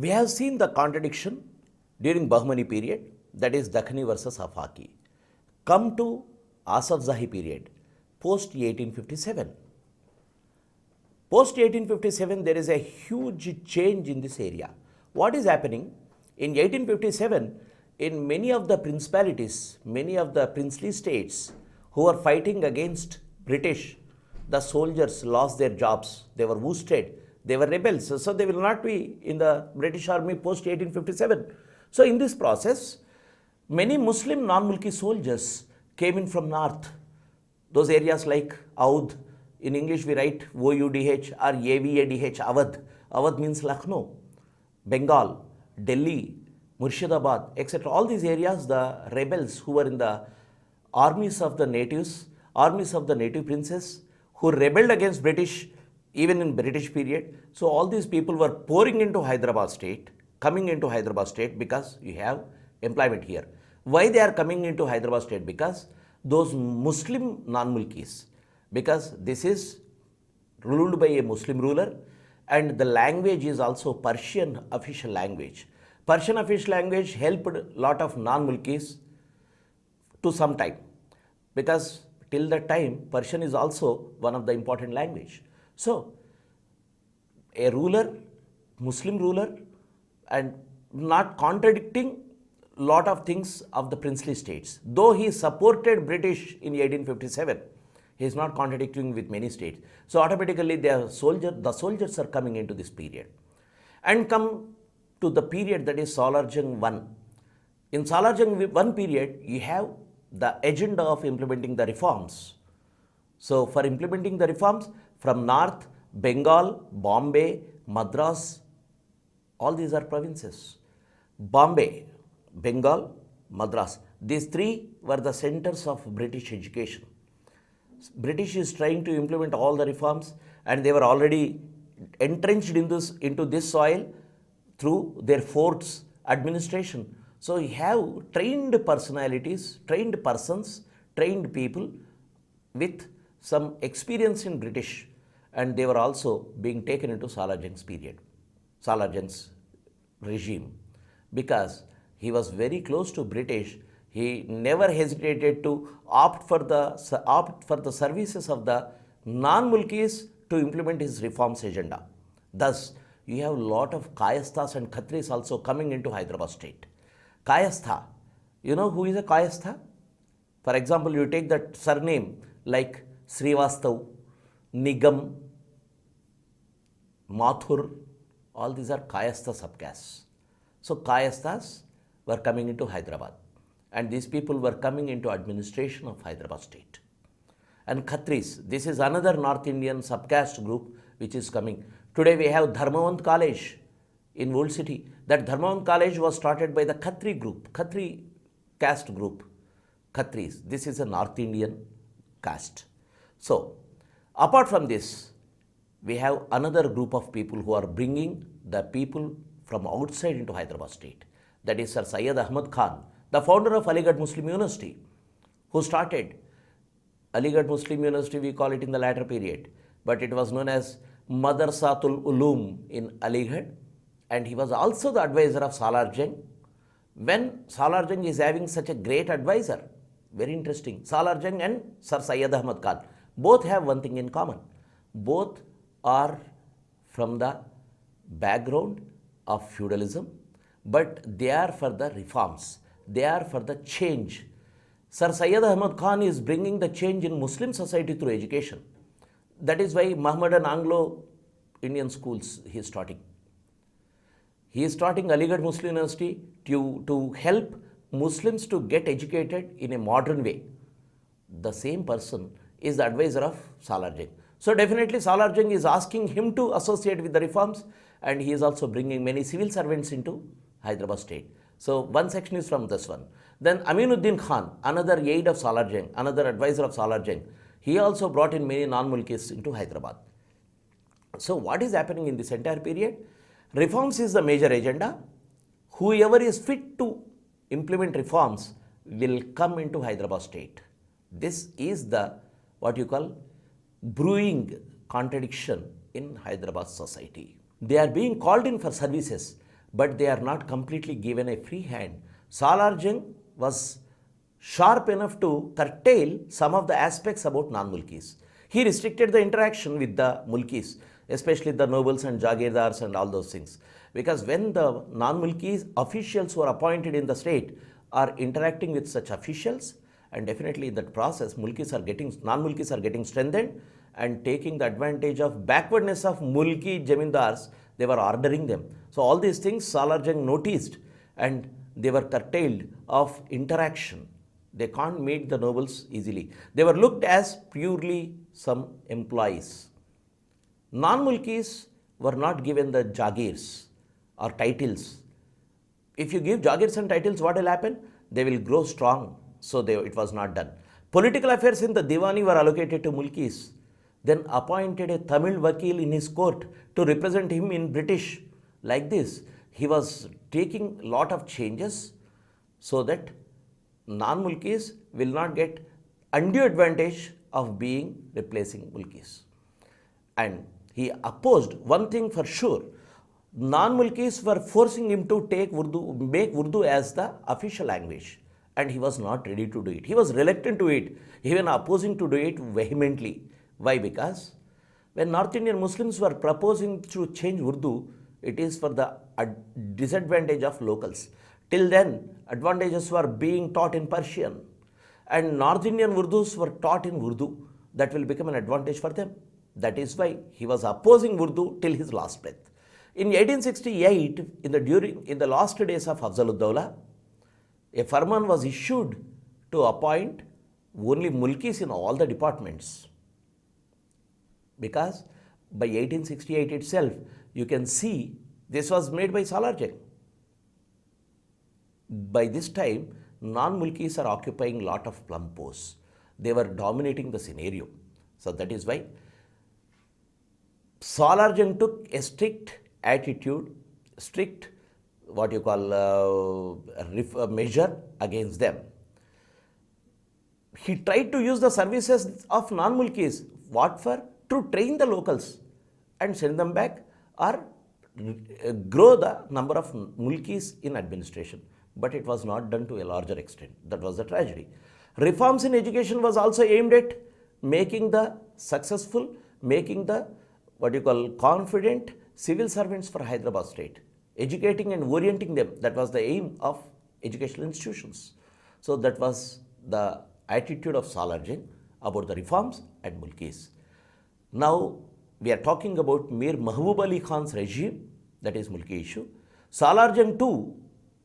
We have seen the contradiction during Bahmani period, that is Dakhani versus Afaki. Come to Asaf Zahi period, post 1857. Post 1857, there is a huge change in this area. What is happening? In 1857, in many of the principalities, many of the princely states who were fighting against British, the soldiers lost their jobs, they were worsted, they were rebels, so they will not be in the British army post 1857. So in this process, many Muslim non-mulki soldiers came in from north. Those areas like Audh, in English we write O-U-D-H or A-V-A-D-H, Awadh. Awadh means Lucknow, Bengal, Delhi, Murshidabad, etc. All these areas, the rebels who were in the armies of the natives, armies of the native princes, who rebelled against British, even in British period. So all these people were pouring into Hyderabad state, coming into Hyderabad state because you have employment here. Why they are coming into Hyderabad state? Because those Muslim non-mulkis, because this is ruled by a Muslim ruler and the language is also Persian official language. Persian official language helped lot of non-mulkis to some time, because till that time Persian is also one of the important language. So a ruler, Muslim ruler, and not contradicting lot of things of the princely states. Though he supported British in 1857, he is not contradicting with many states. So automatically the soldiers are coming into this period. And come to the period that is Salar Jung 1. In Salar Jung 1 period, you have the agenda of implementing the reforms. So for implementing the reforms from north, Bengal, Bombay, Madras, all these are provinces. Bombay, Bengal, Madras, these three were the centers of British education. British is trying to implement all the reforms and they were already entrenched into this soil through their forts administration. So you have trained personalities, trained persons, trained people with some experience in British, and they were also being taken into Salar Jung's period, Salar Jung's regime, because he was very close to British. He never hesitated to opt for the services of the non-mulkis to implement his reforms agenda. Thus, you have a lot of Kayasthas and Khatris also coming into Hyderabad state. Kayastha, you know who is a Kayastha? For example, you take that surname like Srinivasan, Nizam, Mathur, all these are Kayastha subcastes. So Kayasthas were coming into Hyderabad, and these people were coming into administration of Hyderabad state. And Khatris, this is another North Indian subcaste group which is coming. Today we have Dharmavant College in Old City. That Dharmavant College was started by the Khatri group, Khatri caste group, Khatris. This is a North Indian caste. So apart from this, we have another group of people who are bringing the people from outside into Hyderabad state. That is Sir Syed Ahmad Khan, the founder of Aligarh Muslim University, who started Aligarh Muslim University, we call it in the latter period, but it was known as Madrasatul Uloom in Aligarh, and he was also the advisor of Salar Jung. When Salar Jung is having such a great advisor, very interesting, Salar Jung and Sir Syed Ahmad Khan, both have one thing in common. Both are from the background of feudalism, but they are for the reforms, they are for the change. Sir Syed Ahmad Khan is bringing the change in Muslim society through education. That is why Mohammedan Anglo-Indian schools he is starting. He is starting Aligarh Muslim University to help Muslims to get educated in a modern way. The same person is the advisor of Salar Jung. So definitely Salar Jung is asking him to associate with the reforms, and he is also bringing many civil servants into Hyderabad state. So one section is from this one. Then Aminuddin Khan, another aide of Salar Jung, another advisor of Salar Jung, he also brought in many non-mulkis into Hyderabad. So what is happening in this entire period? Reforms is the major agenda. Whoever is fit to implement reforms will come into Hyderabad state. This is the what you call brewing contradiction in Hyderabad society. They are being called in for services, but they are not completely given a free hand. Salar Jung was sharp enough to curtail some of the aspects about non-mulkis. He restricted the interaction with the mulkis, especially the nobles and jagirdars and all those things. Because when the non-mulkis officials who are appointed in the state are interacting with such officials, and definitely in that process, non-mulkis are getting strengthened and taking the advantage of backwardness of mulki jamindars, they were ordering them. So all these things Salar Jung noticed, and they were curtailed of interaction. They can't meet the nobles easily. They were looked as purely some employees. Non-mulkis were not given the jagirs or titles. If you give jagirs and titles, what will happen? They will grow strong. So it was not done. Political affairs in the Diwani were allocated to mulkis. Then appointed a Tamil vakil in his court to represent him in British. Like this, he was taking lot of changes so that non-mulkis will not get undue advantage of replacing mulkis. And he opposed one thing for sure. Non-mulkis were forcing him to make Urdu as the official language. And he was not ready to do it. He was reluctant to it, even opposing to do it vehemently. Why? Because when North Indian Muslims were proposing to change Urdu, it is for the disadvantage of locals. Till then, advantages were being taught in Persian, and North Indian Urdus were taught in Urdu. That will become an advantage for them. That is why he was opposing Urdu till his last breath. In 1868, in the last days of Afzal-ud-Dawla, a farman was issued to appoint only mulkis in all the departments. Because by 1868 itself, you can see this was made by Salar Jung. By this time, non-mulkis are occupying lot of plum posts. They were dominating the scenario. So that is why Salar Jung took a strict attitude, measure against them. He tried to use the services of non-mulkis. What for? To train the locals and send them back or grow the number of mulkis in administration. But it was not done to a larger extent. That was the tragedy. Reforms in education was also aimed at making the confident civil servants for Hyderabad state. Educating and orienting them, that was the aim of educational institutions. So that was the attitude of Salar Jung about the reforms and mulkis. Now we are talking about Mir Mahbub Ali Khan's regime, that is mulki issue. Salar Jung too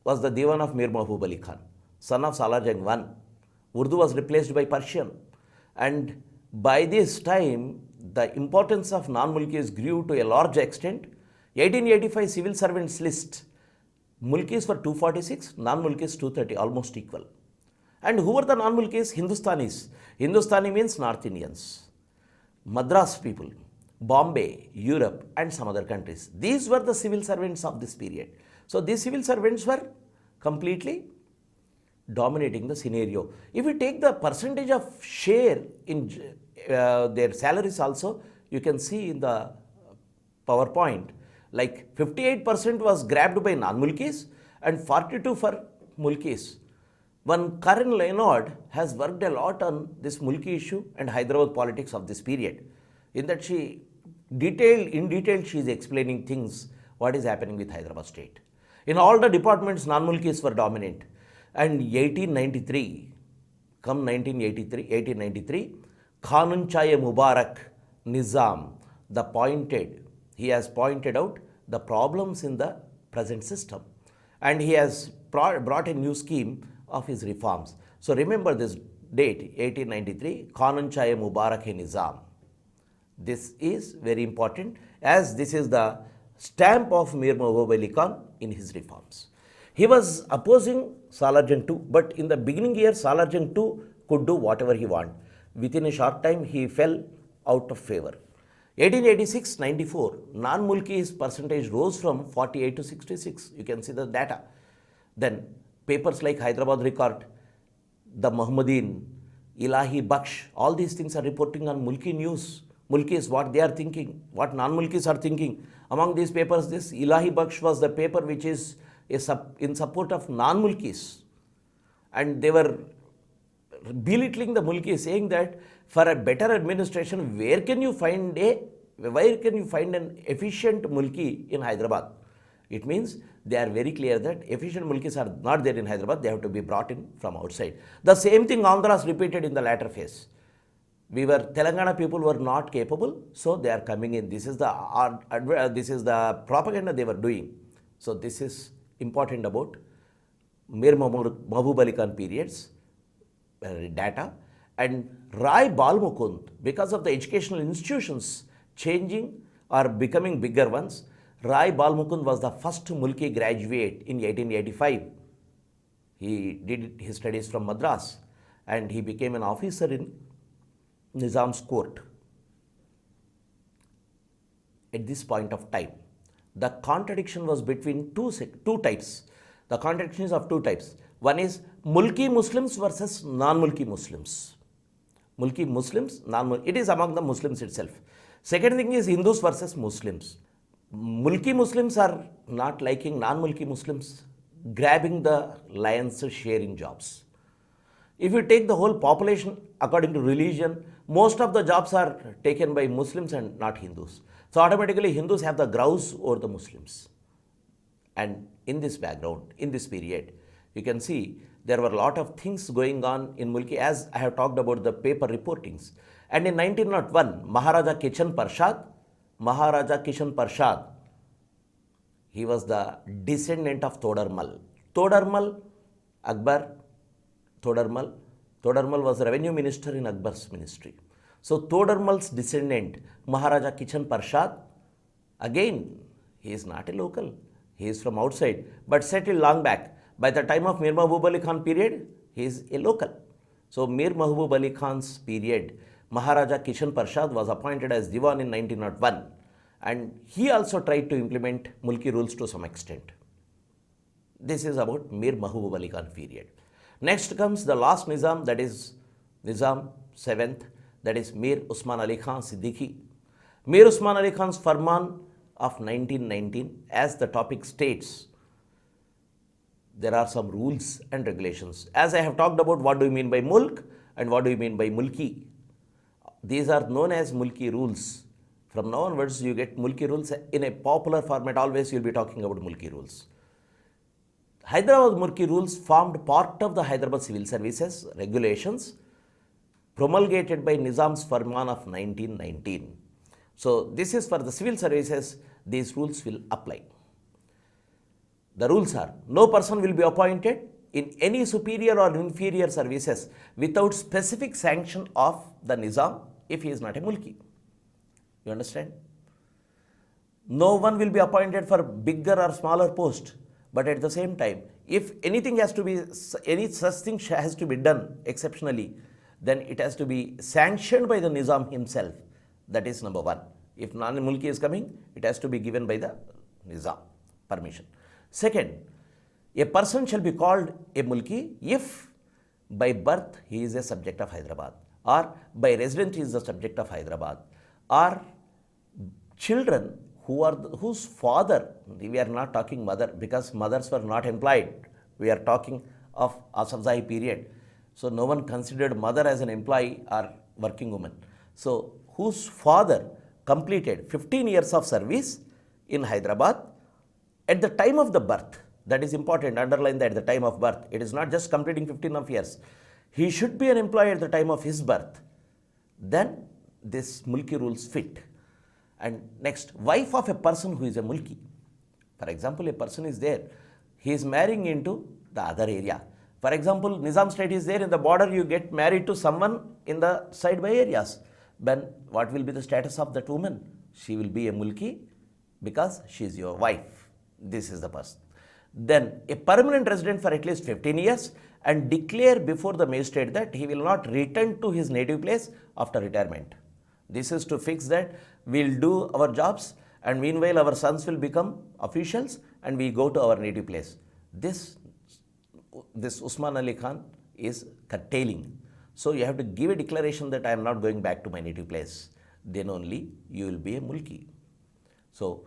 was the Diwan of Mir Mahbub Ali Khan, son of Salar Jung I. Urdu was replaced by Persian, and by this time the importance of non-mulkis grew to a large extent. 1885 civil servants list, mulkis were 246, non-mulkis 230, almost equal. And who were the non-mulkis? Hindustanis. Hindustani means North Indians, Madras people, Bombay, Europe and some other countries. These were the civil servants of this period. So these civil servants were completely dominating the scenario. If we take the percentage of share in their salaries also, you can see in the PowerPoint, like 58% was grabbed by non-mulkis and 42% for mulkis. One Karen Leonard has worked a lot on this mulki issue and Hyderabad politics of this period. In that in detail she is explaining things, what is happening with Hyderabad state. In all the departments, non-mulkis were dominant. And 1893, 1893, Khanun Chaye Mubarak Nizam, he has pointed out the problems in the present system. And he has brought a new scheme of his reforms. So remember this date, 1893, Khanun Chaye Mubarak Nizam. This is very important, as this is the stamp of Mir Mahbub Ali Khan in his reforms. He was opposing Salar Jung II, but in the beginning year, Salar Jung II could do whatever he wanted. Within a short time, he fell out of favor. 1886-94, non-mulki's percentage rose from 48 to 66. You can see the data. Then papers like Hyderabad Record, the Muhammadin, Ilahi Baksh, all these things are reporting on mulki news. mulkis, what they are thinking, what non-mulkis are thinking. Among these papers, this Ilahi Baksh was the paper which is in support of non-mulkis. And they were belittling the mulkis, saying that for a better administration, where can you find an efficient mulki in Hyderabad? It means they are very clear that efficient mulkis are not there in Hyderabad, they have to be brought in from outside. The same thing Andhras repeated in the latter phase. Telangana people were not capable, so they are coming in. This is the propaganda they were doing. So this is important about Mir Mahbub Ali Khan periods data. And Rai Balmukund, because of the educational institutions changing or becoming bigger ones, Rai Balmukund was the first Mulki graduate in 1885. He did his studies from Madras and he became an officer in Nizam's court. At this point of time, the contradiction was between two types. The contradiction is of two types. One is Mulki Muslims versus non-Mulki Muslims. Mulki Muslims, non-Mulki, it is among the Muslims itself. Second thing is Hindus versus Muslims. Mulki Muslims are not liking non-Mulki Muslims grabbing the lion's share in jobs. If you take the whole population according to religion, most of the jobs are taken by Muslims and not Hindus. So automatically Hindus have the grouse over the Muslims. And in this background, in this period, you can see there were a lot of things going on in Mulki, as I have talked about the paper reportings. And in 1901, Maharaja Kishan Parshad, he was the descendant of Todarmal. Todarmal was the revenue minister in Akbar's ministry. So Todarmal's descendant, Maharaja Kishan Parshad, again, he is not a local. He is from outside, but settled long back. By the time of Mir Mahbub Ali Khan period, he is a local. So Mir Mahbub Ali Khan's period, Maharaja Kishan Parshad was appointed as Diwan in 1901. And he also tried to implement Mulki rules to some extent. This is about Mir Mahbub Ali Khan period. Next comes the last Nizam, that is Nizam 7th, that is Mir Osman Ali Khan Siddiqui. Mir Osman Ali Khan's Farman of 1919, as the topic states, there are some rules and regulations. As I have talked about what do you mean by Mulk and what do you mean by Mulki. These are known as Mulki rules. From now onwards, you get Mulki rules in a popular format. Always you will be talking about Mulki rules. Hyderabad Mulki rules formed part of the Hyderabad Civil Services regulations promulgated by Nizam's Farman of 1919. So this is for the civil services, these rules will apply. The rules are, no person will be appointed in any superior or inferior services without specific sanction of the Nizam if he is not a Mulki. You understand? No one will be appointed for bigger or smaller post, but at the same time, if anything has to be, any such thing has to be done exceptionally, then it has to be sanctioned by the Nizam himself. That is number one. If non-Mulki is coming, it has to be given by the Nizam permission. Second, a person shall be called a Mulki if by birth he is a subject of Hyderabad, or by residence he is the subject of Hyderabad, or children whose father, we are not talking mother because mothers were not employed, we are talking of Asafzai period. So no one considered mother as an employee or working woman. So whose father completed 15 years of service in Hyderabad at the time of the birth. That is important, underline that, at the time of birth. It is not just completing 15 of years. He should be an employee at the time of his birth. Then this Mulki rules fit. And next, wife of a person who is a Mulki. For example, a person is there. He is marrying into the other area. For example, Nizam state is there, in the border you get married to someone in the side by areas. Then what will be the status of that woman? She will be a Mulki because she is your wife. This is the person. Then a permanent resident for at least 15 years and declare before the magistrate that he will not return to his native place after retirement. This is to fix that we will do our jobs and meanwhile our sons will become officials and we go to our native place. This Osman Ali Khan is curtailing. So you have to give a declaration that I am not going back to my native place. then only you will be a mulki. So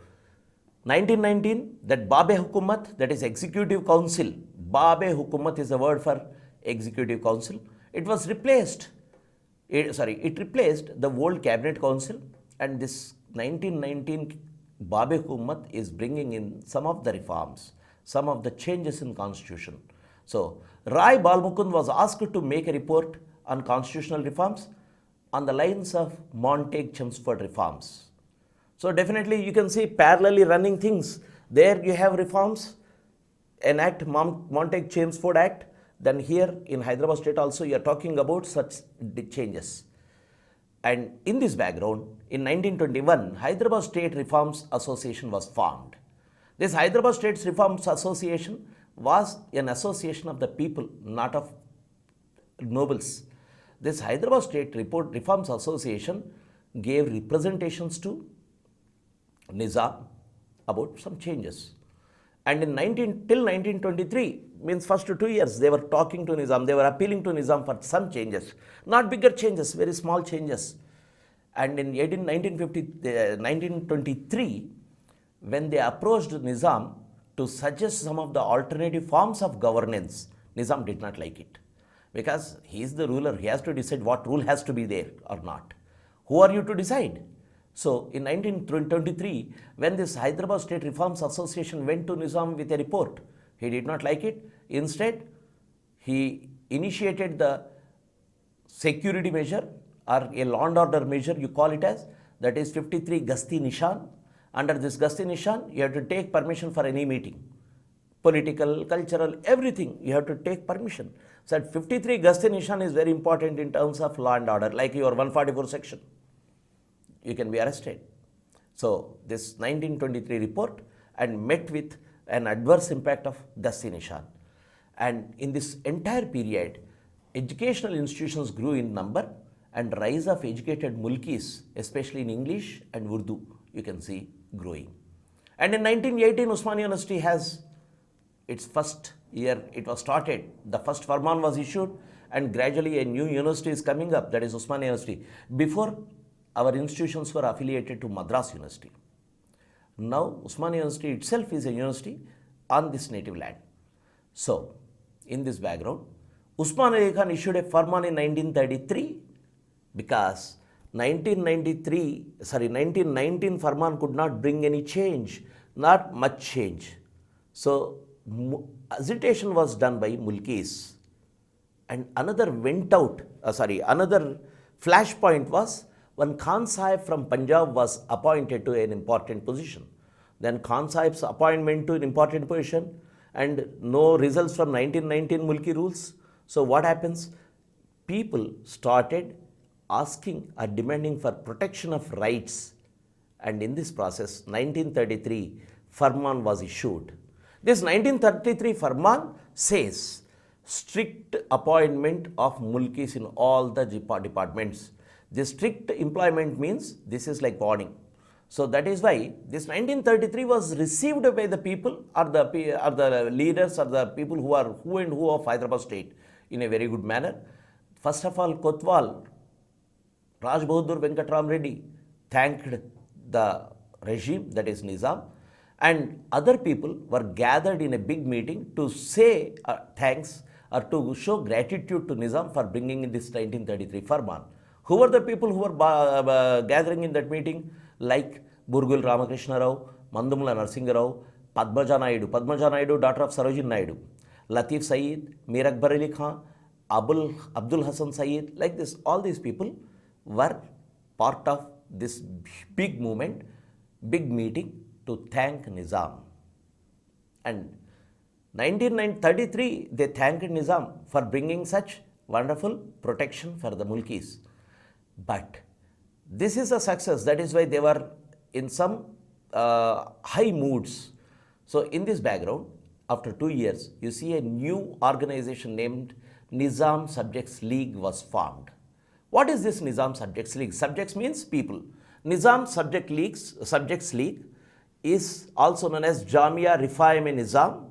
1919, that Babe Hukumat, that is Executive Council. Babe Hukumat is a word for Executive Council. It was replaced. It replaced the old Cabinet Council, and this 1919 Babe Hukumat is bringing in some of the reforms, some of the changes in Constitution. So Rai Balmukund was asked to make a report on constitutional reforms on the lines of Montague-Chelmsford reforms. So definitely you can see parallelly running things. There you have reforms, enact Montague-Chelmsford Act. Then here in Hyderabad state also you are talking about such changes. And in this background, in 1921, Hyderabad State Reforms Association was formed. This Hyderabad State Reforms Association was an association of the people, not of nobles. This Hyderabad State Reforms Association gave representations to Nizam about some changes. And till 1923, means first 2 years, they were talking to Nizam, they were appealing to Nizam for some changes, not bigger changes, very small changes. And in 1923, when they approached Nizam to suggest some of the alternative forms of governance, Nizam did not like it. Because he is the ruler, he has to decide what rule has to be there or not. Who are you to decide? So in 1923, when this Hyderabad State Reforms Association went to Nizam with a report, he did not like it. Instead, he initiated the security measure, or a law and order measure you call it as, that is 53 Gasti Nishan. Under this Gasti Nishan, you have to take permission for any meeting. Political, cultural, everything, you have to take permission. So at 53 Gasti Nishan is very important in terms of law and order, like your 144 section. You can be arrested. So this 1923 report and met with an adverse impact of Gasti Nishan. And in this entire period, educational institutions grew in number, and rise of educated mulkis, especially in English and Urdu, you can see growing. And in 1918, Osmania University has its first year, it was started. The first Farman was issued, and gradually a new university is coming up, that is Osmania University. Before, our institutions were affiliated to Madras University. Now, Osmania University itself is a university on this native land. So, in this background, Usman Ali Khan issued a Farman in 1933 because 1919 Farman could not bring any change, not much change. So, agitation was done by mulkis. And another another flashpoint was when Khan Sahib from Punjab was appointed to an important position. Then Khan Sahib's appointment to an important position, and no results from 1919 mulki rules. So what happens? People started asking or demanding for protection of rights, and in this process 1933 Farman was issued. This 1933 Farman says strict appointment of mulkis in all the departments. This strict employment means this is like warning. So that is why this 1933 was received by the people or the leaders or the people who are who and who of Hyderabad state in a very good manner. First of all, Kotwal, Raj Bahadur Venkatram Reddy thanked the regime, that is Nizam, and other people were gathered in a big meeting to say thanks or to show gratitude to Nizam for bringing in this 1933 Farman. Who were the people who were gathering in that meeting? Like Burgul Ramakrishna Rao, Mandumla Narsinga Rao, Padmaja Naidu, daughter of Sarojin Naidu, Latif Saeed, Mir Akbar Ali Khan, Abdul Hassan Saeed, like this, all these people were part of this big movement, big meeting to thank Nizam. And 1933, they thanked Nizam for bringing such wonderful protection for the mulkis. But this is a success, that is why they were in some high moods. So in this background, after 2 years, you see a new organization named Nizam Subjects League was formed. What is this Nizam Subjects League? Subjects means people. Nizam Subjects League is also known as Jamia Rifayam-e-Nizam,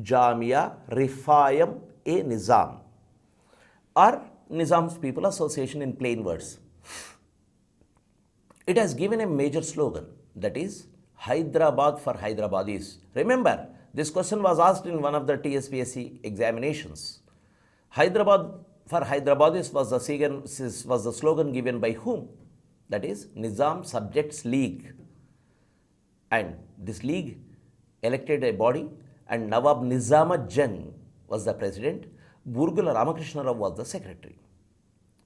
Jamia Rifayam-e-Nizam, or Nizam's People Association in plain words. it has given a major slogan, that is Hyderabad for Hyderabadis. Remember, this question was asked in one of the TSPSC examinations. Hyderabad for Hyderabadis was the slogan given by whom? That is Nizam Subjects League. And this league elected a body, and Nawab Nizam Jung was the president, Burgula Ramakrishna Rao was the secretary.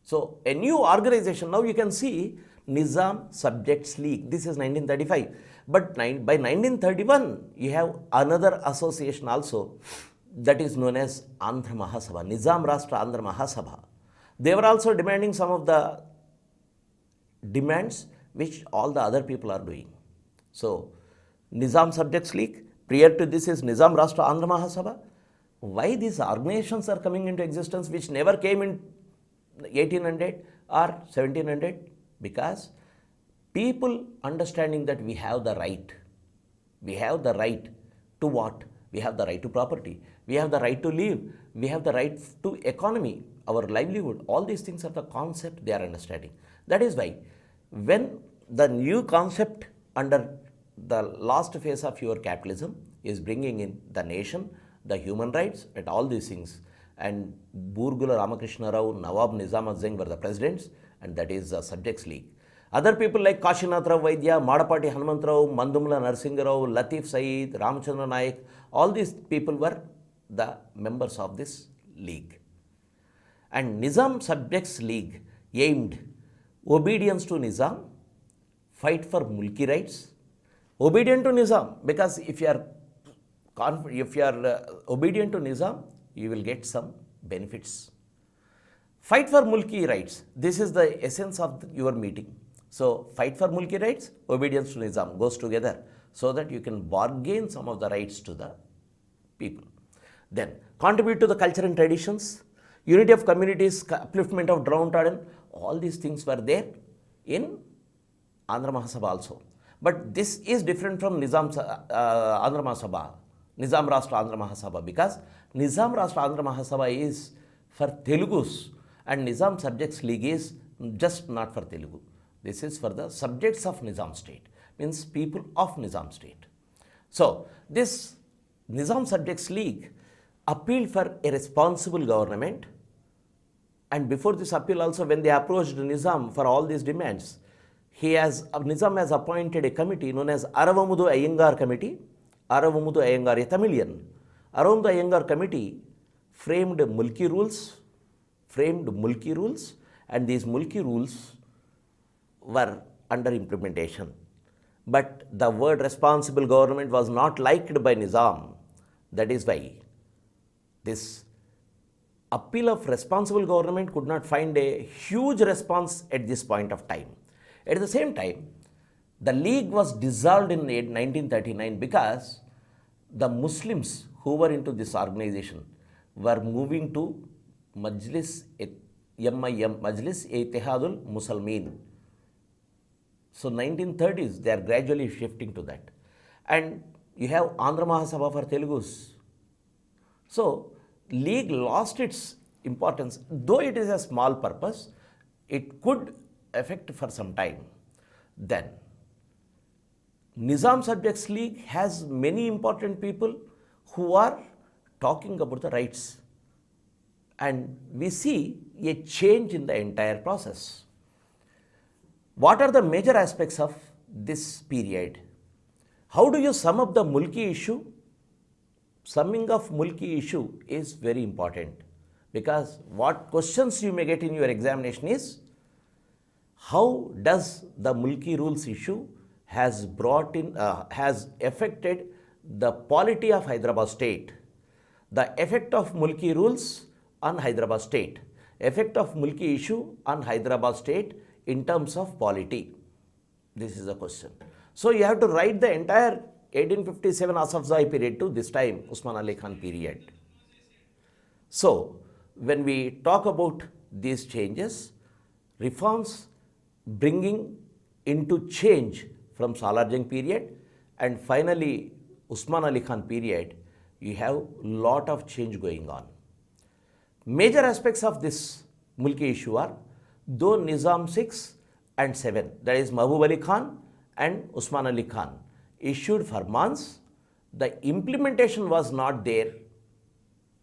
So a new organization, now you can see Nizam Subjects League, this is 1935. But by 1931, you have another association also, that is known as Andhra Mahasabha, Nizam Rashtra Andhra Mahasabha. They were also demanding some of the demands which all the other people are doing. So, Nizam Subjects League, prior to this is Nizam Rashtra Andhra Mahasabha. Why these organizations are coming into existence which never came in 1800 or 1700? Because people understanding that we have the right. We have the right to what? We have the right to property. We have the right to live. We have the right to economy, our livelihood. All these things are the concept they are understanding. That is why when the new concept under the last phase of your capitalism is bringing in the nation, the human rights, and all these things, and Burgula Ramakrishna Rao, Nawab Nizam Jung were the presidents, and that is the Subjects League. Other people like Kashinath Rao Vaidya, Madapati Hanumantrao, Mandumla Narsingarao, Latif Saeed, Ramchandra Naik, all these people were the members of this league. And Nizam Subjects League aimed obedience to Nizam, fight for mulki rights, obedient to Nizam, because if you are obedient to Nizam, you will get some benefits. Fight for mulki rights, this is the essence of your meeting. So, fight for mulki rights, obedience to Nizam goes together, so that you can bargain some of the rights to the people. Then, contribute to the culture and traditions, unity of communities, upliftment of downtrodden, all these things were there in Andhra Mahasabha also. But this is different from Nizam Andhra Mahasabha, Nizam Rashtra Andhra Mahasabha, because Nizam Rashtra Andhra Mahasabha is for Telugus and Nizam Subjects League is just not for Telugu. This is for the subjects of Nizam state, means people of Nizam state. So, this Nizam Subjects League appealed for a responsible government, and before this appeal also, when they approached Nizam for all these demands, Nizam has appointed a committee known as Aravamudu Iyengar Committee. Aravamudu Iyengar, a Tamilian. Aravamudu Iyengar Committee framed mulki rules, and these mulki rules were under implementation. But the word responsible government was not liked by Nizam. That is why this appeal of responsible government could not find a huge response at this point of time. At the same time, the league was dissolved in 1939 because the Muslims who were into this organization were moving to Majlis Ittihadul Muslimin. So 1930s, they are gradually shifting to that. And you have Andhra Mahasabha for Telugus. So, league lost its importance. Though it is a small purpose, it could affect for some time. Then, Nizam Subjects League has many important people who are talking about the rights. And we see a change in the entire process. What are the major aspects of this period? How do you sum up the mulki issue? Summing of mulki issue is very important, because what questions you may get in your examination is, how does the mulki rules issue has affected the polity of Hyderabad state, the effect of mulki rules on Hyderabad state, effect of mulki issue on Hyderabad state in terms of polity. This is the question. So you have to write the entire 1857 Asafzai period to this time Usman Ali Khan period. So when we talk about these changes, reforms bringing into change from Salar Jung period and finally Usman Ali Khan period, you have lot of change going on. Major aspects of this mulki issue are, though Nizam 6 and 7, that is Mahbub Ali Khan and Usman Ali Khan, issued farmans. The implementation was not there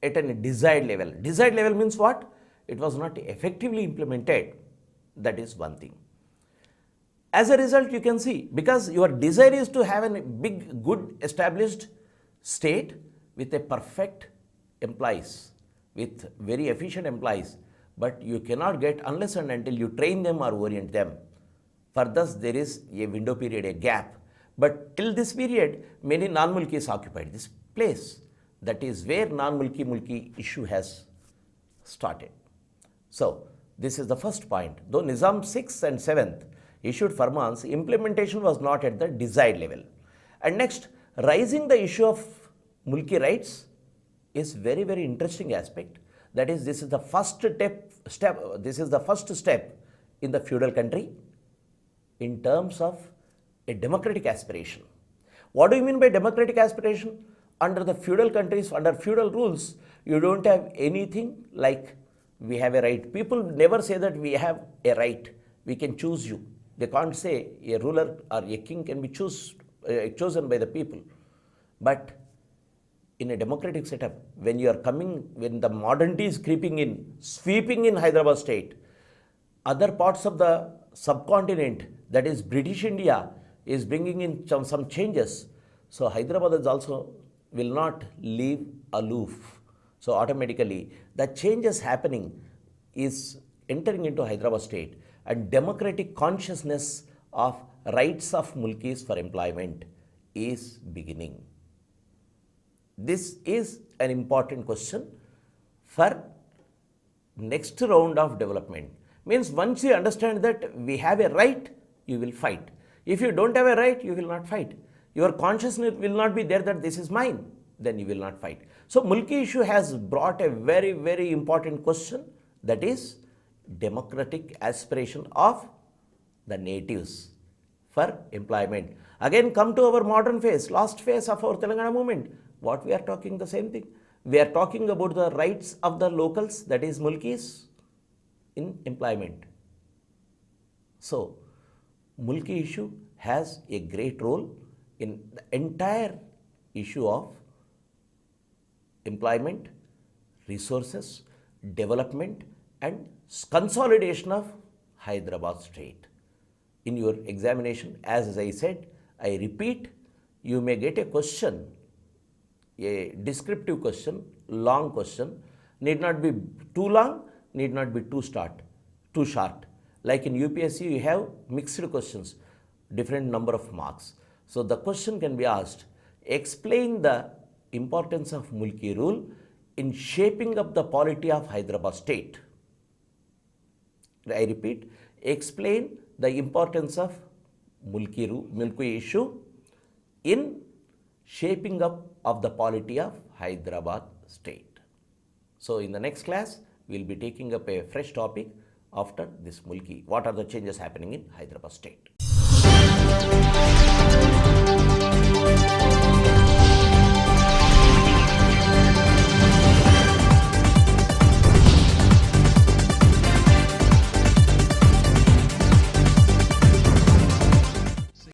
at a desired level. Desired level means what? It was not effectively implemented. That is one thing. As a result, you can see, because your desire is to have a big, good established state with a perfect employees, with very efficient employees, but you cannot get unless and until you train them or orient them. For thus, there is a window period, a gap. But till this period, many non-mulkis occupied this place. That is where non-mulki issue has started. So, this is the first point. Though Nizam 6th and 7th issued farmans, implementation was not at the desired level. And next, raising the issue of mulki rights is very, very interesting aspect. That is, this is the first step in the feudal country in terms of a democratic aspiration. What do you mean by democratic aspiration? Under the feudal countries, under feudal rules, you don't have anything like we have a right. People never say that we have a right, we can choose you. They can't say a ruler or a king can be chosen by the people. But in a democratic setup, when the modernity is creeping in, sweeping in Hyderabad state, other parts of the subcontinent, that is British India, is bringing in some changes. So Hyderabad is also will not leave aloof. So automatically the changes happening is entering into Hyderabad state, and democratic consciousness of rights of mulkis for employment is beginning. This is an important question for next round of development. Means once you understand that we have a right, you will fight. If you don't have a right, you will not fight. Your consciousness will not be there that this is mine, then you will not fight. So mulki issue has brought a very, very important question, that is democratic aspiration of the natives for employment. Again, come to our modern phase, last phase of our Telangana movement. What we are talking, the same thing. We are talking about the rights of the locals, that is mulkis, in employment. So mulki issue has a great role in the entire issue of employment, resources, development and consolidation of Hyderabad state. In your examination, as I said, I repeat, you may get a question, a descriptive question, long question, need not be too long, need not be too short. Like in UPSC, you have mixed questions, different number of marks. So the question can be asked, explain the importance of mulki rule in shaping up the polity of Hyderabad state. I repeat, explain the importance of mulki issue in shaping up of the polity of Hyderabad state. So in the next class, we will be taking up a fresh topic after this mulki. What are the changes happening in Hyderabad state?